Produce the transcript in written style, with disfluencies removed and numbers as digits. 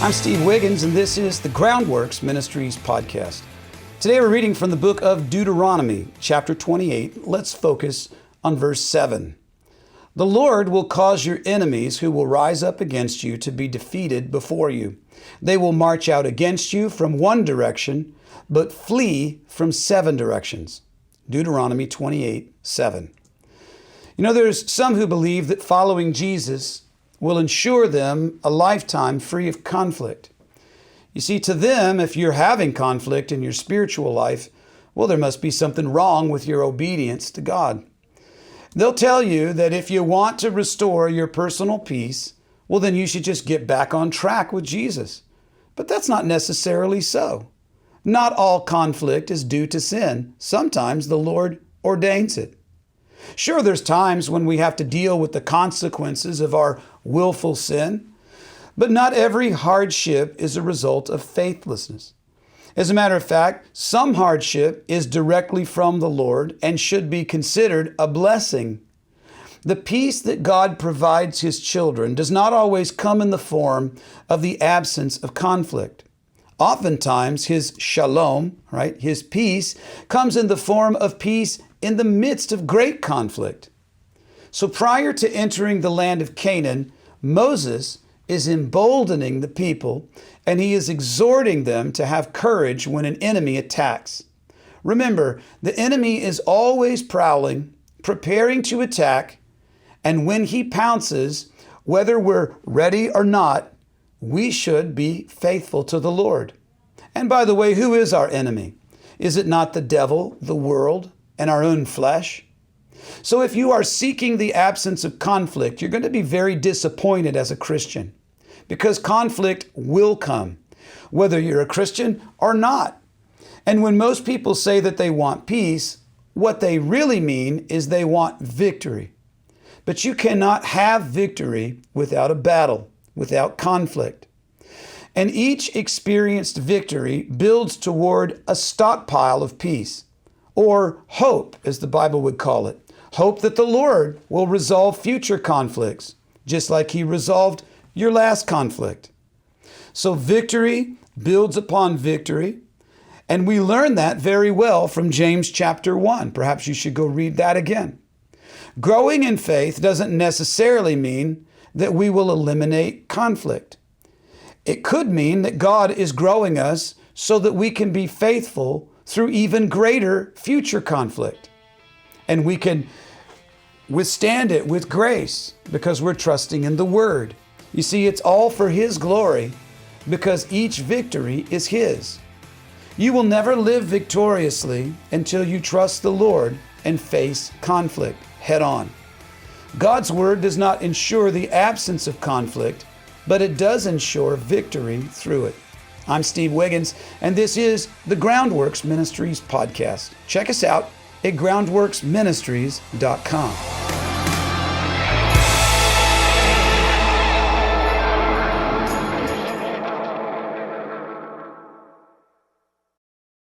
I'm Steve Wiggins, and this is the Groundworks Ministries podcast. Today we're reading from the book of Deuteronomy, chapter 28. Let's focus on verse 7. The Lord will cause your enemies who will rise up against you to be defeated before you. They will march out against you from one direction, but flee from 7 directions. Deuteronomy 28, 7. There's some who believe that following Jesus will ensure them a lifetime free of conflict. You see, to them, if you're having conflict in your spiritual life, well, there must be something wrong with your obedience to God. They'll tell you that if you want to restore your personal peace, well, then you should just get back on track with Jesus. But that's not necessarily so. Not all conflict is due to sin. Sometimes the Lord ordains it. Sure, there's times when we have to deal with the consequences of our willful sin, but not every hardship is a result of faithlessness. As a matter of fact, some hardship is directly from the Lord and should be considered a blessing. The peace that God provides His children does not always come in the form of the absence of conflict. Oftentimes, His shalom, His peace, comes in the form of peace in the midst of great conflict. So prior to entering the land of Canaan, Moses is emboldening the people, and he is exhorting them to have courage when an enemy attacks. Remember, the enemy is always prowling, preparing to attack, and when he pounces, whether we're ready or not, we should be faithful to the Lord. And by the way, who is our enemy? Is it not the devil, the world, and our own flesh? So if you are seeking the absence of conflict, you're going to be very disappointed as a Christian, because conflict will come, whether you're a Christian or not. And when most people say that they want peace, what they really mean is they want victory. But you cannot have victory without a battle, without conflict. And each experienced victory builds toward a stockpile of peace, or hope, as the Bible would call it. Hope that the Lord will resolve future conflicts, just like He resolved your last conflict. So victory builds upon victory, and we learn that very well from James chapter 1. Perhaps you should go read that again. Growing in faith doesn't necessarily mean that we will eliminate conflict. It could mean that God is growing us so that we can be faithful through even greater future conflict. And we can withstand it with grace because we're trusting in the Word. You see, it's all for His glory because each victory is His. You will never live victoriously until you trust the Lord and face conflict head on. God's Word does not ensure the absence of conflict, but it does ensure victory through it. I'm Steve Wiggins, and this is the Groundworks Ministries podcast. Check us out at groundworksministries.com.